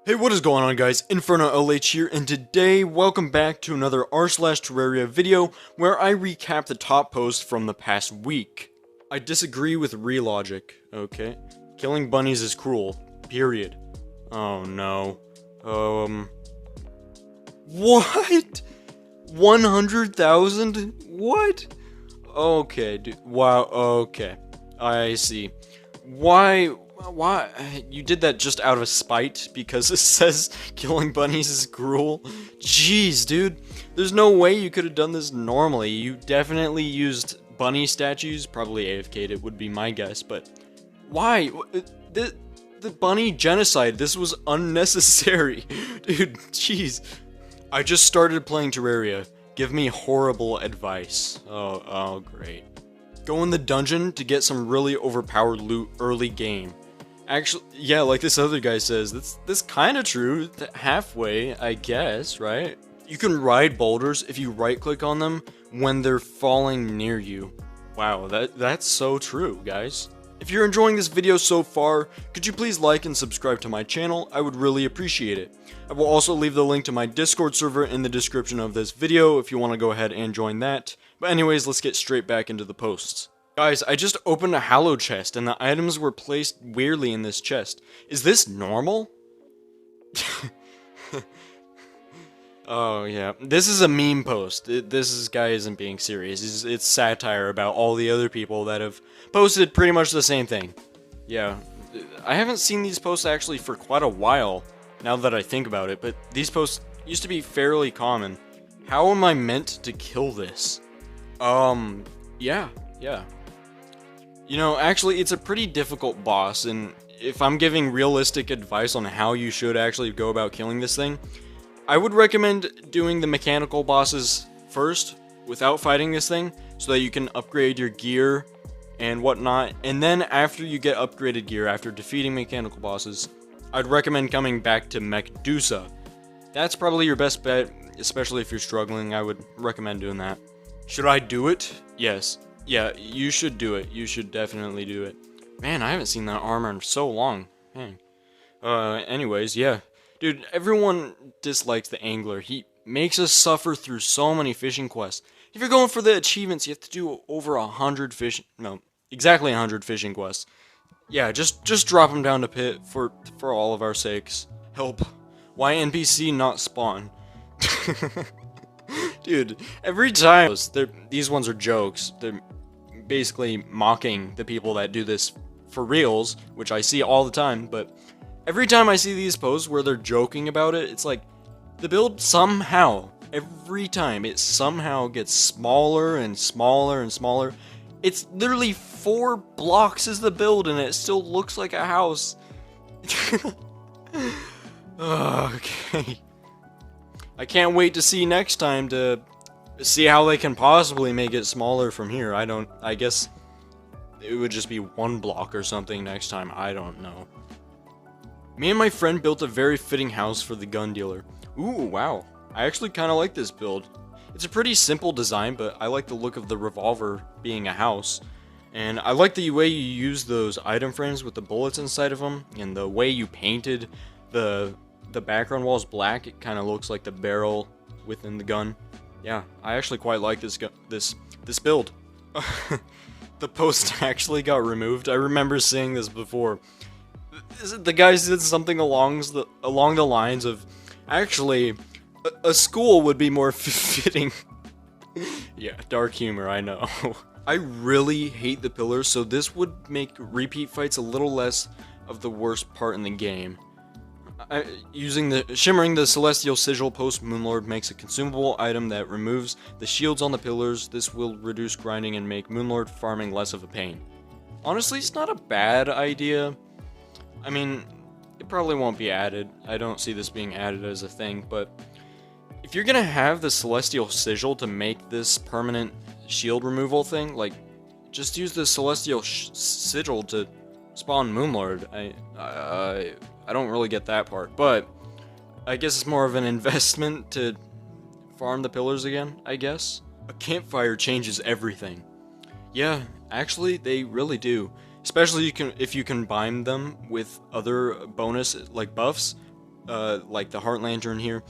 Hey, what is going on, guys? Inferno LH here, and today, welcome back to another r/Terraria video where I recap the top posts from the past week. I disagree with relogic, okay? Killing bunnies is cruel, period. Oh no. What? 100,000? What? Okay, dude. Wow, okay. I see. Why? You did that just out of spite because it says killing bunnies is cruel? Jeez, dude. There's no way you could have done this normally. You definitely used bunny statues, probably AFK'd, it would be my guess, but why? The bunny genocide, this was unnecessary. Dude, jeez. I just started playing Terraria. Give me horrible advice. Oh, great. Go in the dungeon to get some really overpowered loot early game. Actually, yeah, like this other guy says, that's kind of true, halfway, I guess, right? You can ride boulders if you right-click on them when they're falling near you. Wow, that's so true, guys. If you're enjoying this video so far, could you please like and subscribe to my channel? I would really appreciate it. I will also leave the link to my Discord server in the description of this video if you want to go ahead and join that. But anyways, let's get straight back into the posts. Guys, I just opened a Hallow Chest and the items were placed weirdly in this chest. Is this normal? Oh yeah, this is a meme post. This guy isn't being serious. It's satire about all the other people that have posted pretty much the same thing. Yeah, I haven't seen these posts actually for quite a while, now that I think about it, but these posts used to be fairly common. How am I meant to kill this? Yeah. You know, actually, it's a pretty difficult boss, and if I'm giving realistic advice on how you should actually go about killing this thing, I would recommend doing the mechanical bosses first, without fighting this thing, so that you can upgrade your gear and whatnot, and then after you get upgraded gear, after defeating mechanical bosses, I'd recommend coming back to Medusa. That's probably your best bet, especially if you're struggling. I would recommend doing that. Should I do it? Yes. Yeah, you should do it. You should definitely do it. Man, I haven't seen that armor in so long. Dang. Anyways, yeah. Dude, everyone dislikes the Angler Heap. Makes us suffer through so many fishing quests. If you're going for the achievements, you have to do over 100 fishing... No, exactly 100 fishing quests. Yeah, just drop them down to pit for all of our sakes. Help. Why NPC not spawn? Dude, every time... These ones are jokes. They're basically mocking the people that do this for reals, which I see all the time, but every time I see these posts where they're joking about it, it's like, the build somehow, every time, it somehow gets smaller and smaller and smaller. It's literally 4 blocks is the build, and it still looks like a house. Okay. I can't wait to see next time to see how they can possibly make it smaller from here. I guess it would just be 1 block or something next time. I don't know. Me and my friend built a very fitting house for the gun dealer. Ooh, wow. I actually kind of like this build. It's a pretty simple design, but I like the look of the revolver being a house. And I like the way you use those item frames with the bullets inside of them, and the way you painted the background walls black. It kind of looks like the barrel within the gun. Yeah, I actually quite like this build. The post actually got removed. I remember seeing this before. The guy said something along the lines of, actually, a school would be more fitting. Yeah, dark humor, I know. I really hate the pillars, so this would make repeat fights a little less of the worst part in the game. Shimmering the Celestial Sigil post Moonlord makes a consumable item that removes the shields on the pillars. This will reduce grinding and make Moonlord farming less of a pain. Honestly, it's not a bad idea. I mean, it probably won't be added. I don't see this being added as a thing, but if you're gonna have the Celestial Sigil to make this permanent shield removal thing, like, just use the Celestial Sigil to spawn Moonlord. I don't really get that part, but I guess it's more of an investment to farm the pillars again, I guess. A campfire changes everything. Yeah, actually, they really do. Especially if you combine them with other bonus, like buffs. like the heart lantern here,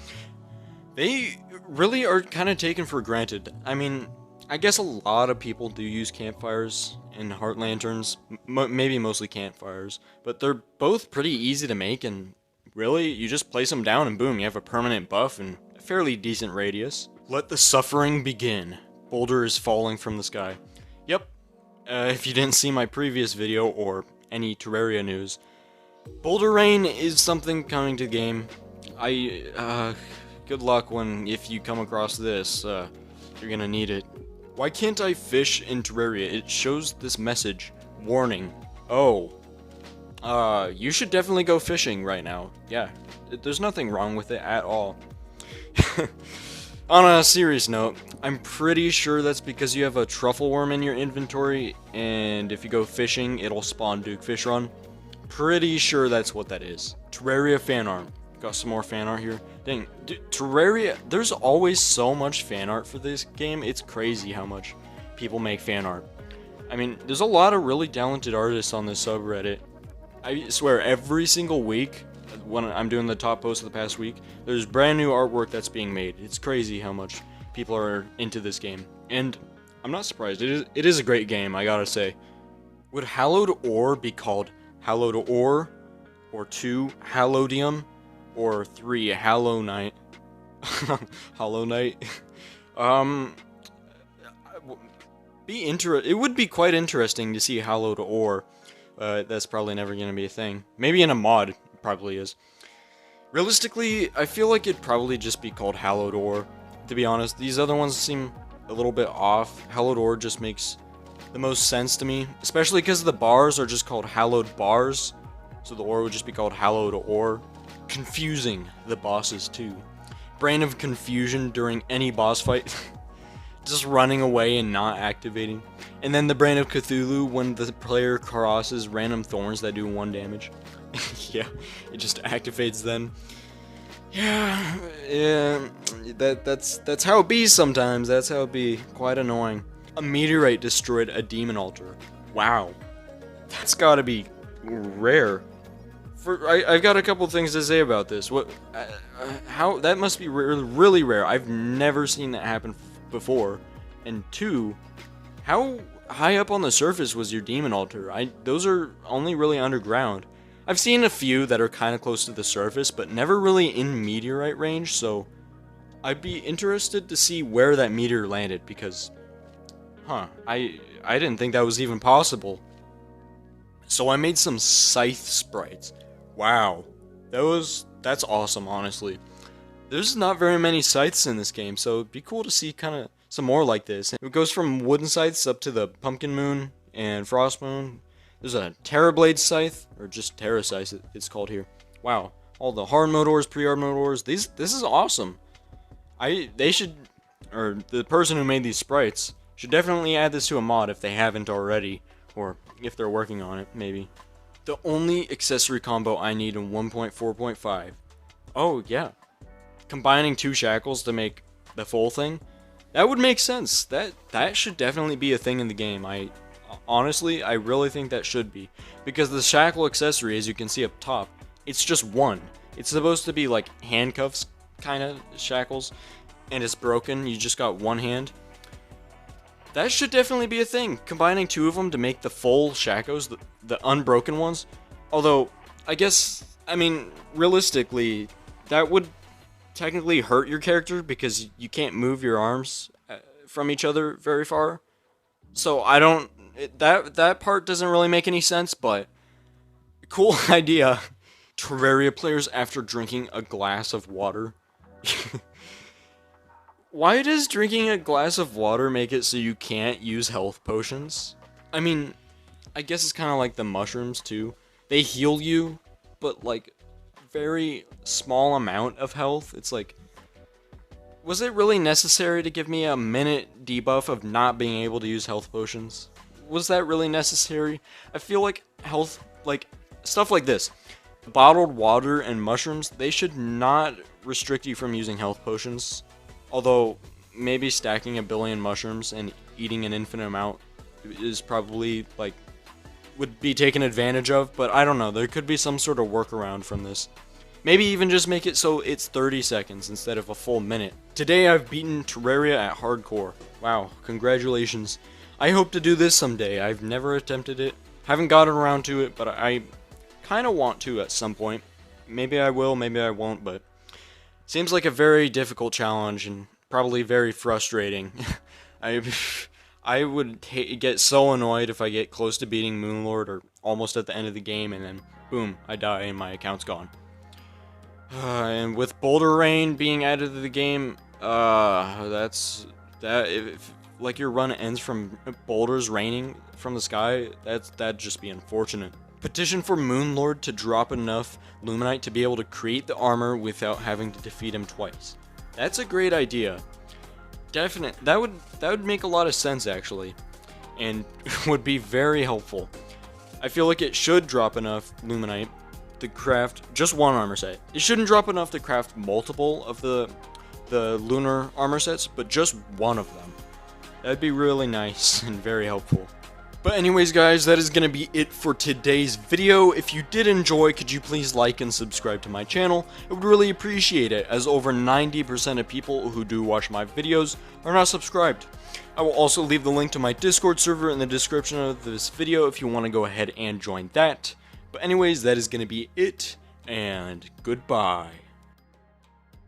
they really are kind of taken for granted. I mean, I guess a lot of people do use campfires and heart lanterns, maybe mostly campfires, but they're both pretty easy to make, and really, you just place them down and boom, you have a permanent buff and a fairly decent radius. Let the suffering begin. Boulder is falling from the sky. Yep, if you didn't see my previous video or any Terraria news, Boulder Rain is something coming to the game. Good luck if you come across this, you're gonna need it. Why can't I fish in Terraria? It shows this message. Warning. Oh. You should definitely go fishing right now. Yeah, there's nothing wrong with it at all. On a serious note, I'm pretty sure that's because you have a truffle worm in your inventory, and if you go fishing, it'll spawn Duke Fish Run. Pretty sure that's what that is. Terraria Fan Art. Got some more fan art here. Dang, Terraria, there's always so much fan art for this game. It's crazy how much people make fan art. I mean, there's a lot of really talented artists on this subreddit. I swear, every single week, when I'm doing the top post of the past week, there's brand new artwork that's being made. It's crazy how much people are into this game. And I'm not surprised. It is a great game, I gotta say. Would Hallowed Ore be called Hallowed Ore? Or 2, Hallowdium? Or 3, Hallow Knight? Hollow Knight? It would be quite interesting to see Hallowed Ore. That's probably never going to be a thing. Maybe in a mod, it probably is. Realistically, I feel like it'd probably just be called Hallowed Ore. To be honest, these other ones seem a little bit off. Hallowed Ore just makes the most sense to me, especially because the bars are just called Hallowed Bars. So the ore would just be called Hallowed Ore. Confusing the bosses too. Brain of confusion during any boss fight. Just running away and not activating. And then the Brain of Cthulhu when the player crosses random thorns that do 1 damage. Yeah, it just activates then. Yeah, that's how it be sometimes. That's how it be. Quite annoying. A meteorite destroyed a demon altar. Wow. That's gotta be rare. I've got a couple things to say about this. How that must be really rare. I've never seen that happen before. And 2, how high up on the surface was your demon altar? Those are only really underground. I've seen a few that are kind of close to the surface, but never really in meteorite range. So I'd be interested to see where that meteor landed because, I didn't think that was even possible. So I made some Scythe Sprites. Wow, that's awesome, honestly. There's not very many scythes in this game, so it'd be cool to see kind of some more like this. It goes from wooden scythes up to the Pumpkin Moon and Frost Moon. There's a Terrablade Scythe, or just Terra Scythe it's called here. Wow, all the hard mode ores, pre-hard mode ores. This is awesome. They should, or the person who made these sprites should definitely add this to a mod if they haven't already, or if they're working on it, maybe. The only accessory combo I need in 1.4.5. Oh, yeah. Combining 2 shackles to make the full thing? That would make sense. That should definitely be a thing in the game. Honestly, I really think that should be. Because the shackle accessory, as you can see up top, it's just 1. It's supposed to be like handcuffs, kind of, shackles. And it's broken. You just got 1 hand. That should definitely be a thing. Combining 2 of them to make the full shackles, the unbroken ones. Although, I mean, realistically, that would technically hurt your character because you can't move your arms from each other very far. So that part doesn't really make any sense, but cool idea. Terraria players after drinking a glass of water. Why does drinking a glass of water make it so you can't use health potions? I mean, I guess it's kind of like the mushrooms too. They heal you, but like very small amount of health. It's like, was it really necessary to give me a minute debuff of not being able to use health potions? Was that really necessary? I feel like health, like stuff like this, bottled water and mushrooms, they should not restrict you from using health potions. Although, maybe stacking 1 billion mushrooms and eating an infinite amount is probably, like, would be taken advantage of, but I don't know, there could be some sort of workaround from this. Maybe even just make it so it's 30 seconds instead of a full minute. Today I've beaten Terraria at hardcore. Wow, congratulations. I hope to do this someday. I've never attempted it. Haven't gotten around to it, but I kind of want to at some point. Maybe I will, maybe I won't, but seems like a very difficult challenge and probably very frustrating. I would get so annoyed if I get close to beating Moonlord or almost at the end of the game and then boom, I die and my account's gone. And with Boulder Rain being added to the game, if like your run ends from boulders raining from the sky, that'd just be unfortunate. Petition for Moonlord to drop enough Luminite to be able to create the armor without having to defeat him twice. That's a great idea. That would make a lot of sense actually, and would be very helpful. I feel like it should drop enough Luminite to craft just one armor set. It shouldn't drop enough to craft multiple of the lunar armor sets, but just one of them. That'd be really nice and very helpful. But anyways guys, that is going to be it for today's video. If you did enjoy, could you please like and subscribe to my channel? I would really appreciate it, as over 90% of people who do watch my videos are not subscribed. I will also leave the link to my Discord server in the description of this video if you want to go ahead and join that. But anyways, that is going to be it, and goodbye.